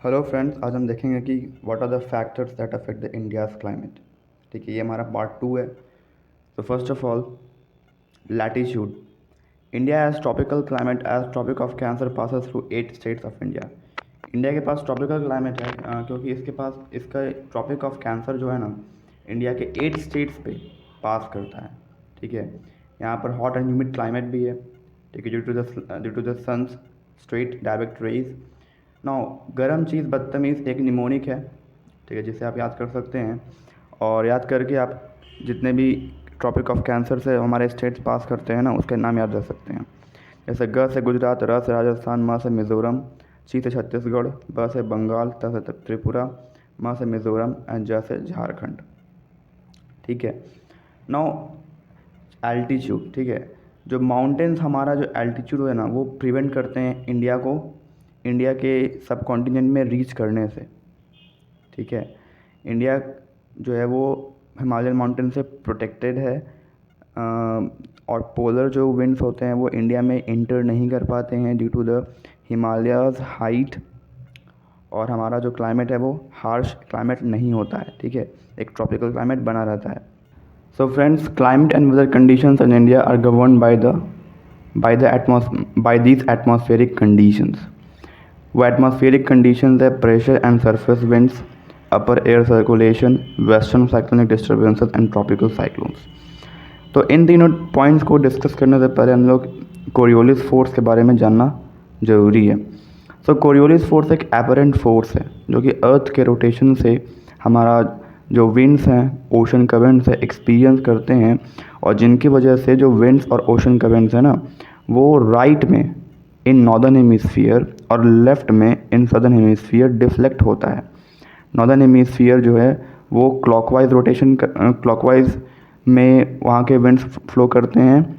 Hello friends, आज हम देखेंगे कि what are the factors that affect the India's climate. ठीक है, ये हमारा पार्ट 2 है। तो first of all, latitude. India has tropical climate as tropic of cancer passes through 8 states of India. India के पास ट्रॉपिकल क्लाइमेट है क्योंकि इसके पास इसका ट्रॉपिक ऑफ कैंसर जो है ना, इंडिया के 8 स्टेट्स पे पास करता है। ठीक है, यहाँ पर हॉट एंड ह्यूमिड क्लाइमेट भी है। ठीक है, due to the sun's straight direct rays. नौ, गर्म चीज़ बदतमीज़ एक निमोनिक है। ठीक है, जिसे आप याद कर सकते हैं, और याद करके आप जितने भी ट्रॉपिक ऑफ कैंसर से हमारे स्टेट्स पास करते हैं ना, उसके नाम याद रख सकते हैं। जैसे ग से गुजरात, र से राजस्थान, म से मिज़ोरम, ची से छत्तीसगढ़, ब से बंगाल, त से त्रिपुरा, म से मिज़ोरम एंड ज से झारखंड। ठीक है, नौ, एल्टीट्यूड। ठीक है, जो माउंटेन्स, हमारा जो एल्टीट्यूड है ना, वो प्रिवेंट करते हैं इंडिया के सब कॉन्टिनेंट में रीच करने से। ठीक है, इंडिया जो है वो हिमालयन माउंटेन से प्रोटेक्टेड है, और पोलर जो विंड्स होते हैं वो इंडिया में इंटर नहीं कर पाते हैं due to the Himalayas height, और हमारा जो क्लाइमेट है वो हार्श क्लाइमेट नहीं होता है। ठीक है, एक ट्रॉपिकल क्लाइमेट बना रहता है। So friends, climate and weather conditions in India are governed by these atmospheric conditions. वो एटमॉस्फेरिक कंडीशंस है pressure and surface winds, upper air circulation, western cyclonic disturbances and tropical cyclones. तो इन तीनों points को discuss करने से पहले हम लोग कोरियोलिस फोर्स के बारे में जानना ज़रूरी है। सो कोरियोलिस फोर्स एक एपरेंट फोर्स है जो कि अर्थ के रोटेशन से हमारा जो विंड्स हैं, ओशन करंट्स से एक्सपीरियंस करते हैं, और जिनकी वजह से जो विंड्स और ओशन करंट्स हैं ना, वो राइट में इन नॉर्दर्न हेमिस्फीयर और लेफ़्ट में इन सदर्न हेमिस्फीयर डिफ्लेक्ट होता है। नॉर्दर्न हेमिस्फीयर जो है वो क्लॉकवाइज में वहाँ के विंड्स फ्लो करते हैं,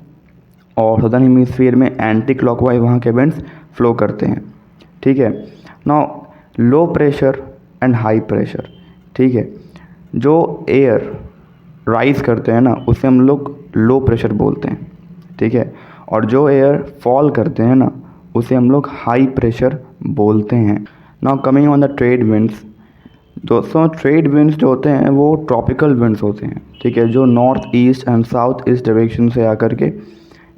और सदर्न हेमिस्फीयर में एंटी क्लॉकवाइज वहाँ के विंड्स फ्लो करते हैं। ठीक है, now low pressure and high pressure. ठीक है, जो एयर राइज करते हैं ना, उसे हम लोग लो प्रेशर बोलते हैं। ठीक है, और जो एयर फॉल करते हैं ना, उसे हम लोग हाई प्रेशर बोलते हैं। Now coming on the trade winds. दोस्तों, ट्रेड विंड्स जो होते हैं वो ट्रॉपिकल विंड्स होते हैं। ठीक है, जो north east and south east direction से आकर के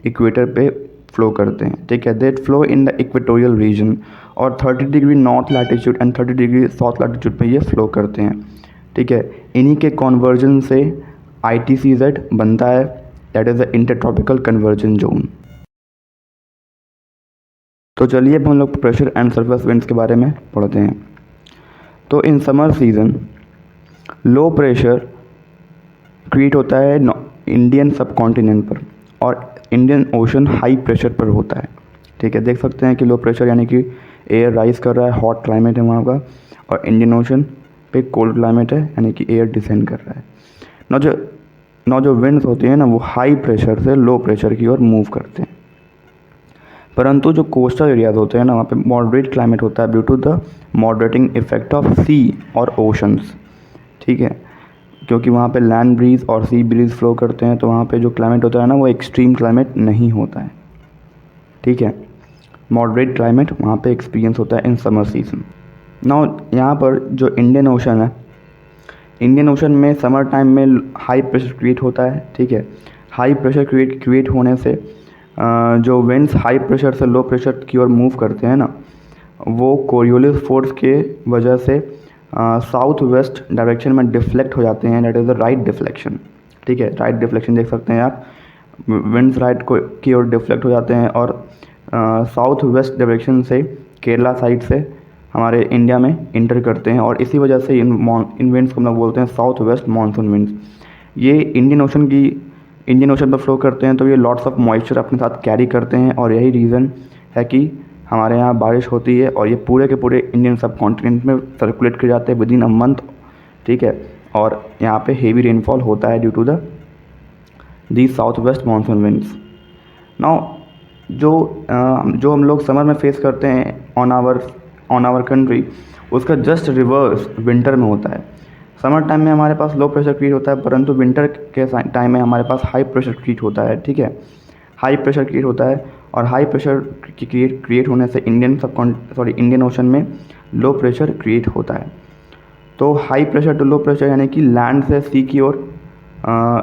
इक्वेटर पे फ्लो करते हैं। ठीक है, they flow in the equatorial region, और 30 degree north latitude and 30 degree south latitude पे ये फ्लो करते हैं। ठीक है, इन्हीं के कन्वर्जन से ITCZ बनता है, that is the intertropical conversion zone. तो चलिए अब हम लोग प्रेशर एंड सरफेस विंड्स के बारे में पढ़ते हैं। तो in summer season low pressure create होता है इंडियन सब कॉन्टिनेंट पर, और इंडियन ओशन हाई प्रेशर पर होता है। ठीक है, देख सकते हैं कि लो प्रेशर यानी कि एयर राइज कर रहा है, हॉट क्लाइमेट है वहाँ का, और इंडियन ओशन पे कोल्ड क्लाइमेट है यानी कि एयर डिसेंड कर रहा है। नौ जो विंड्स होती हैं ना, वो हाई प्रेशर से लो प्रेशर की ओर मूव करते हैं। परंतु जो कोस्टल एरियाज होते हैं ना, वहाँ पे मॉडरेट क्लाइमेट होता है due to the moderating effect of sea और ओशंस। ठीक है, क्योंकि वहाँ पे लैंड ब्रीज और सी ब्रीज फ्लो करते हैं, तो वहाँ पे जो क्लाइमेट होता है ना, वो एक्सट्रीम क्लाइमेट नहीं होता है। ठीक है, मॉडरेट क्लाइमेट वहाँ पे एक्सपीरियंस होता है इन समर सीजन। नाउ यहाँ पर जो इंडियन ओशन है, इंडियन ओशन में समर टाइम में हाई प्रेशर क्रिएट होता है। ठीक है, हाई प्रेशर क्रिएट होने से जो विंड्स हाई प्रेशर से लो प्रेशर की ओर मूव करते हैं ना, वो कोरियोलिस फोर्स के वजह से साउथ वेस्ट डायरेक्शन में डिफ्लेक्ट हो जाते हैं, that is the right deflection. ठीक है, राइट डिफ्लेक्शन देख सकते हैं आप, विंड्स राइट की ओर डिफ्लेक्ट हो जाते हैं, और साउथ वेस्ट डायरेक्शन से केरला साइड से हमारे इंडिया में इंटर करते हैं, और इसी वजह से इन विंड्स को हम लोग बोलते हैं साउथ वेस्ट मानसून विंड्स। ये इंडियन ओशन पर फ्लो करते हैं, तो ये लॉट्स ऑफ मॉइस्चर अपने साथ कैरी करते हैं, और यही रीज़न है कि हमारे यहाँ बारिश होती है, और ये पूरे के पूरे इंडियन सब कॉन्टिनेंट में सर्कुलेट किए जाते हैं विद इन अ मंथ। ठीक है, और यहाँ पे हेवी रेनफॉल होता है due to the south west monsoon winds. Now जो हम लोग समर में फेस करते हैं ऑन आवर कंट्री, उसका जस्ट रिवर्स विंटर में होता है। समर टाइम में हमारे पास लो प्रेशर क्रिएट होता है, परंतु विंटर के टाइम में हमारे पास हाई प्रेशर क्रिएट होता है। ठीक है, हाई प्रेशर क्रिएट होता है, और हाई प्रेशर क्रिएट होने से इंडियन ओशन में लो प्रेशर क्रिएट होता है। तो high pressure to low pressure यानी कि लैंड से सी की ओर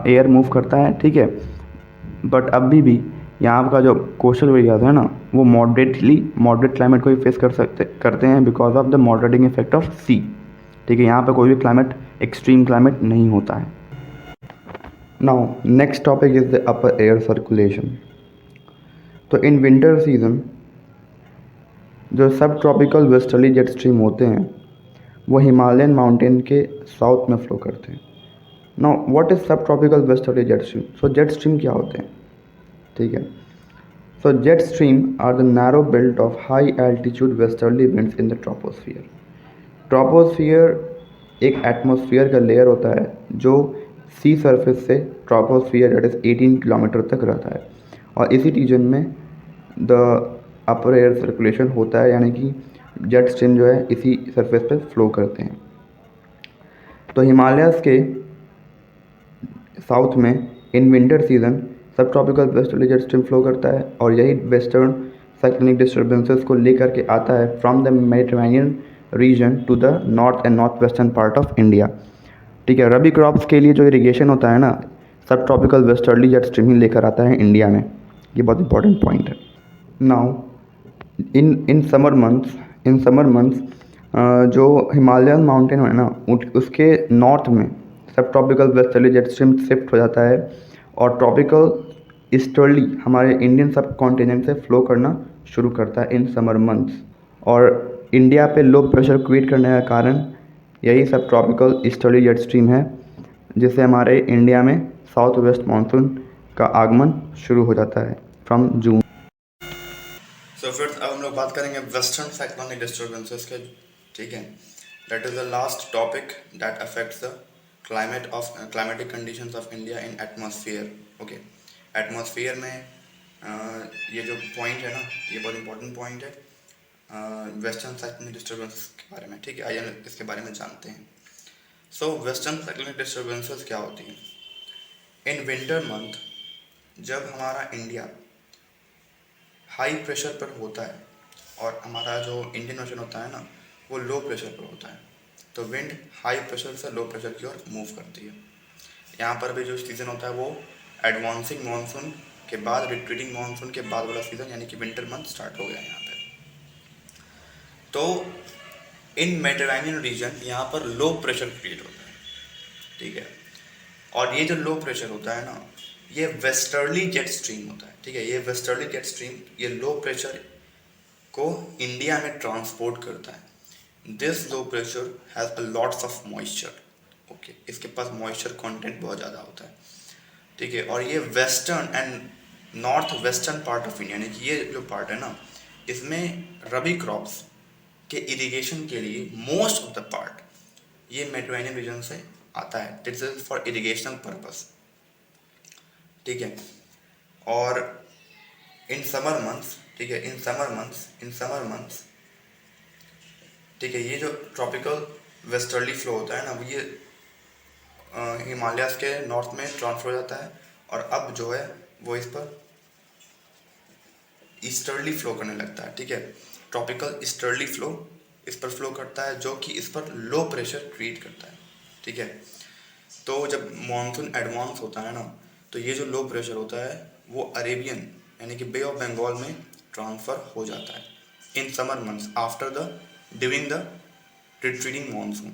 एयर मूव करता है, ठीक है। बट अभी भी यहाँ का जो कोस्टल एरियाज है ना, वो मॉडरेट क्लाइमेट को ही फेस करते हैं because of the moderating effect of sea, ठीक है। यहाँ पे कोई भी क्लाइमेट एक्सट्रीम क्लाइमेट नहीं होता है। Now next topic is the upper air circulation. तो इन विंटर सीजन जो सब ट्रॉपिकल वेस्टर्ली जेट स्ट्रीम होते हैं वो हिमालयन माउंटेन के साउथ में फ्लो करते हैं। Now what is subtropical westerly jet stream? So jet stream क्या होते हैं, ठीक है। So jet stream are the narrow belt of high altitude westerly winds in the troposphere. Troposphere एक एटमॉस्फेयर का लेयर होता है जो सी सरफेस से ट्रोपोस्फियर दैट इज़ 18 किलोमीटर तक रहता है, और इसी रीजन में द अपर एयर सर्कुलेशन होता है, यानी कि जेट स्ट्रीम जो है इसी सरफेस पे फ्लो करते हैं। तो हिमालयस के साउथ में इन विंटर सीजन सब tropical westerly jet stream flow करता है, और यही वेस्टर्न साइक्लोनिक डिस्टर्बेंसेस को लेकर के आता है from the Mediterranean region to the north and north western part of India, ठीक है। रबी क्रॉप्स के लिए जो इरिगेशन होता है ना, सब ट्रॉपिकल वेस्टर्ली जेट स्ट्रीम ही लेकर आता है इंडिया में। ये बहुत इंपॉर्टेंट पॉइंट है। नाउ इन समर मंथ्स जो हिमालयन माउंटेन है ना, उसके नॉर्थ में सब tropical westerly jet stream shift हो जाता है, और ट्रॉपिकल ईस्टर्ली हमारे इंडियन सब कॉन्टिनेंट से फ्लो करना शुरू करता है इन समर मंथ्स। और इंडिया पे लो प्रेशर क्रिएट करने का कारण यही सब ट्रॉपिकल ईस्टर्ली जेट स्ट्रीम है, जिससे हमारे इंडिया में साउथ वेस्ट मानसून का आगमन शुरू हो जाता है फ्रॉम जून। सो फिर अब हम लोग बात करेंगे वेस्टर्न साइक्लोनिक डिस्टर्बेंसेस के, ठीक है। That is the last topic that affects the climatic conditions of India in atmosphere. Okay, atmosphere में ये जो पॉइंट है ना, ये बहुत इंपॉर्टेंट पॉइंट है वेस्टर्न साइक्लोनिक डिस्टर्बेंसेस के बारे में, ठीक है। आइए इसके बारे में जानते हैं। सो वेस्टर्न साइक्लोनिक डिस्टर्बेंसेस क्या होती हैं? इन विंटर मंथ जब हमारा इंडिया हाई प्रेशर पर होता है और हमारा जो इंडियन ओशन होता है ना, वो लो प्रेशर पर होता है, तो विंड हाई प्रेशर से लो प्रेशर की ओर मूव करती है। यहाँ पर भी जो सीज़न होता है वो एडवांसिंग मानसून के बाद, रिट्रीटिंग मानसून के बाद वाला सीज़न, यानी कि विंटर मंथ स्टार्ट हो गया यहाँ पे। तो इन मेडिटेरेनियन रीजन यहाँ पर लो प्रेशर क्रिएट होता है, ठीक है। और ये जो लो प्रेशर होता है ना, ये वेस्टर्ली जेट स्ट्रीम होता है, ठीक है। ये वेस्टर्ली जेट स्ट्रीम ये लो प्रेशर को इंडिया में ट्रांसपोर्ट करता है। This low pressure has a lots of moisture, okay. इसके पास मॉइस्चर कंटेंट बहुत ज़्यादा होता है, ठीक है। और ये western and north western part of India, यानी कि ये जो पार्ट है ना, इसमें रबी क्रॉप्स के इरिगेशन के लिए मोस्ट ऑफ द पार्ट ये मेडिटेरेनियन रीजन से आता है। This is for irrigational purpose, ठीक है। और इन समर मंथ्स, ठीक है, इन समर मंथ्स, ठीक है, ये जो ट्रॉपिकल वेस्टर्ली फ्लो होता है ना, वो ये हिमालयास के नॉर्थ में ट्रांसफर हो जाता है, और अब जो है वो इस पर ईस्टर्ली फ्लो करने लगता है, ठीक है। ट्रॉपिकल ईस्टर्ली फ्लो इस पर फ्लो करता है, जो कि इस पर लो प्रेशर क्रिएट करता है, ठीक है। तो जब मानसून एडवांस होता है ना, तो ये जो लो प्रेशर होता है वो अरेबियन यानी कि बे ऑफ बंगाल में ट्रांसफ़र हो जाता है in summer months after the during the retreating monsoon.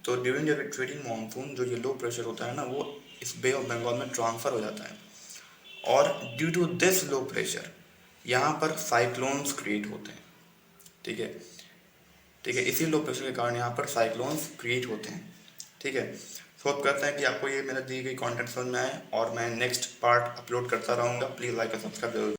तो ड्यूरिंग द रिट्रीटिंग मानसून जो ये लो प्रेशर होता है ना, वो इस बे ऑफ बंगाल में ट्रांसफ़र हो जाता है, और due to this low pressure यहाँ पर साइक्लोन्स क्रिएट होते हैं, ठीक है, ठीक है। इसी लो प्रेशर के कारण यहाँ पर साइक्लोन्स क्रिएट होते हैं, ठीक है। होप करते हैं कि आपको ये मेरा दी गई कंटेंट समझ में आए, और मैं नेक्स्ट पार्ट अपलोड करता रहूँगा। प्लीज़ लाइक और सब्सक्राइब जरूर।